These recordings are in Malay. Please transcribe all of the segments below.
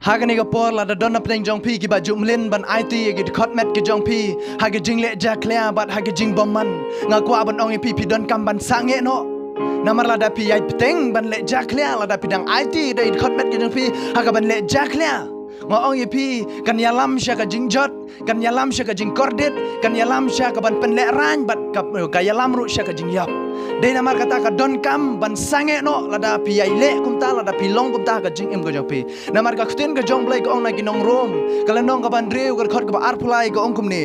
Hagani ga por la da donna pneng jong pi ki ba jumlin ban IT gi khot met ki jong pi hagi jing le ja klea bat hagi jing bomman nga kwa ban ong pi don kam ban sange no namar la da pi ai pteng ban le ja klea la da pi dang IT da khot met ki jong pi haga ban le ja klea nga ong pi kan yalam sha ka jing jot kan yalam sha ka jing kordit kan yalam sha ka ban pen le ran bat ka yalam ru sha ka jing yap dei namar kata ka don kam ban sange no la da pi ai le kum ta la da pi long kum ta ka jing em ko jong pi namar ka khtin ka jong blai ka ong na ki nong rom ka la nong ka ban reu ka khot ka ar phulai ka ong kum ni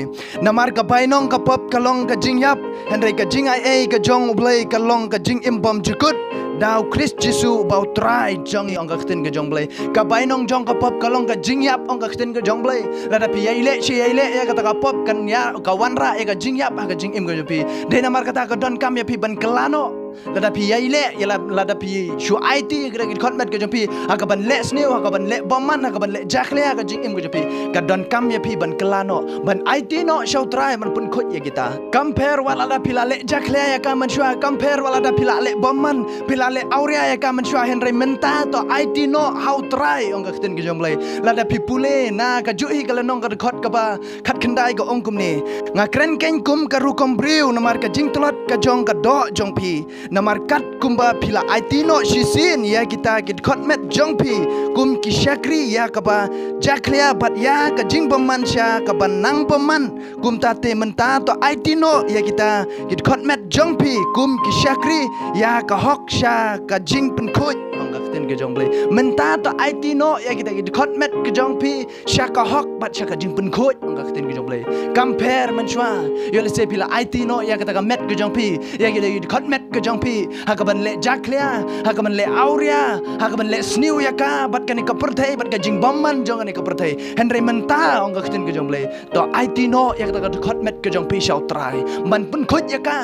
namar ka bai nong ka pop ka long ka jing yap hen ka jing ai ka jong blai ka long ka jing im bom jukut Dau Chris Jesu bau try jong ong ka khtin ka jong blai ka bai nong jong ka pop ka long ka jing yap ong ka khtin ka jong blai la da pi ai le chi ai le ya ka ta ka pop kan ya ka wan ra ya ka jing yap ka jing im ko jong pi dei namar kata ka don kam ya pi ban kelano la da pi ai le ya la da pi shu IT ka gi khot met ka jong pi ka ban le sneu ka ban le bomman ka ban le jakle ka jing im ko jong pi ka don kam ya pi ban kelano ban IT no show try man pun khot ya kita compare wala da pi la le jakle ya ka man shua compare wala da pi la le bomman pi la le aurea ya ka man shua henry menta to IT no how try ong ka khtin ka jong blai la da pi pule na ka ju hi ka la nong ka khot ka ba khat khandai ka ong kum ni nga kren ken kum ka ru kom briu na mar ka jing tlot ka jong ka do jong pi namar kat kumba pila IT no shisin ya kita kit khot met jong pi kum ki shakri ya ka ba jaklia bat ya ka jing bomman sha ka ban nang bomman kum ta te menta to IT no ya kita kit khot met jong pi kum ki shakri ya ka hok sha ka jing pen khoj ong ka khten ke jong blai menta to IT no ya kita kit khot met ke jong pi sha ka hok bat sha ka jing pen khoj ong ka khten ke jong blai compare man shwa yo le se pila IT no ya kita ka met ke jong pi ya kita kit khot met ke jong pi hakaban le jaklia hakaban le aurea hakaban le sniu ya ka bat kan ka perthai bat ka jing bomman jong ani ka perthai henry menta ong ka khtin ke jong le to IT no ya ka khot met ke jong pi shau trai man pun khoj ya ka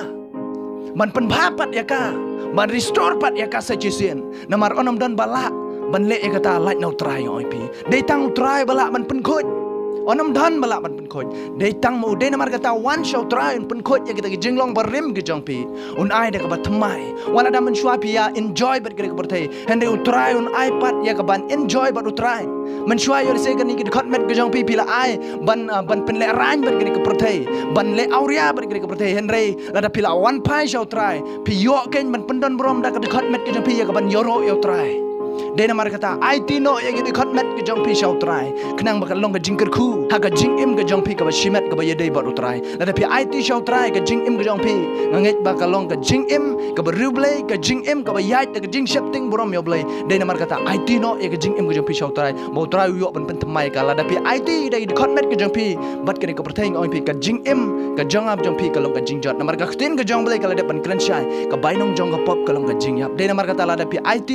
man pun bhapat ya ka man restore pat ya ka sa chisien namar onom don bala ban le ya ka ta light no trai oi pi dei tang trai bala man pun khoj onam dhan bala man pun khoj dei tang mo dei namar kata one show try un pun khoj ya kita ki jinglong barim ki jong pi un ai de ka ba thamai wala da man shwa pi ya enjoy bat ki ka thai hende u try un ipad ya ka ban enjoy bat u try man shwa yo se ka ni ki khot met ki jong pi la ai ban pen le ran bat ki ka thai ban le auria bat ki ka thai henry la da pi la one pai show try pi yo ken man pendon brom da ka khot met ki jong pi ya ka ban yoro yo try Dena mar kata IT no ya gi khot met ke jong pi shau trai knang bakal long ka jingker khu ha ka jing im ka jong pi ka ba shimet ka ba yedei ba utrai la da pi IT shau trai ka jing im ka jong pi nganget ba ka long ka jing im ka ba rublei ka jing im ka ba yait ka jing shapting borom yo blei dena mar kata IT no ya ka jing im ka jong pi shau trai mo trai yo ban pen thamai ka la da pi IT da gi khot met ke jong pi bat ka ni ka perthai oi pi ka jing im ka jong ab jong pi ka long ka jing jot namar ka khtin ka jong blei ka la da pan kran shai ka bai nong jong ka pop ka long ka jing yap dena mar kata la da pi IT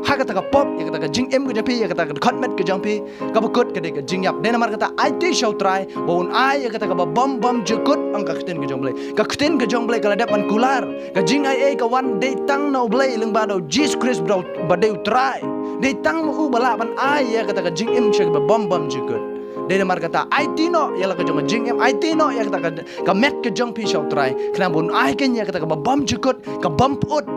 ha ka ta ka pop ya kata ka jing em ke japi ya kata ka khot met ke jong pi ka bakut ke de ka jing yap dena mar kata IT show try bon ai ya kata ka bom bom jukut ang ka khtin ke jong blai ka khtin ke jong blai ka ladap man kular ka jing ai ka wan de tang no blai leng ba do Jesus Christ bro ba de try de tang mu bala ban ai ya kata ka jing em shek ba bom bom jukut Dena mar kata IT no ya la ka jong jing em IT no ya kata ka met ke jong pi show try kena bon ai ken ya kata ka bom jukut ka bom put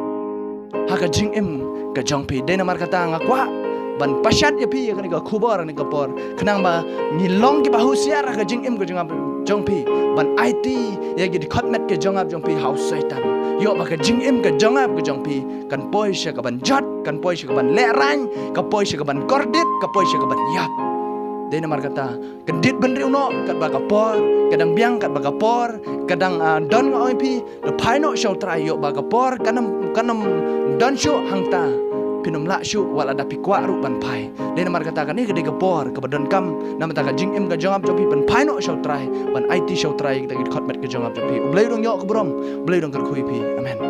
ha ka jing em ka jong pi dena mar kata ngakwa ban pashat ya pi ka ni ka khubar ni ka por khnang ba ni long ki ba husiar ka jing em ka jong pi ban IT ya gi khot met ke jong ab jong pi house satan yo ba ka jing em ka jong ab ka jong pi kan poi sha ka ban jot kan poi sha ka ban le ran ka poi sha ka ban kordit ka poi sha ka ban yap dena mar kata kendit ben riu no kat ba ka por kadang biang kat ba ka por kadang don oi pi the pino show try yo ba ka por kanam don show hangta pinum la shu wala da pikwa ru ban pai dena mar kata kan ni ke por ka badon kam nam ta ka jing em ka jongap jopi ban pai no show try ban IT show try kita khot met ke jongap jopi ublei dong yo ke brom ublei dong kan kui pi amen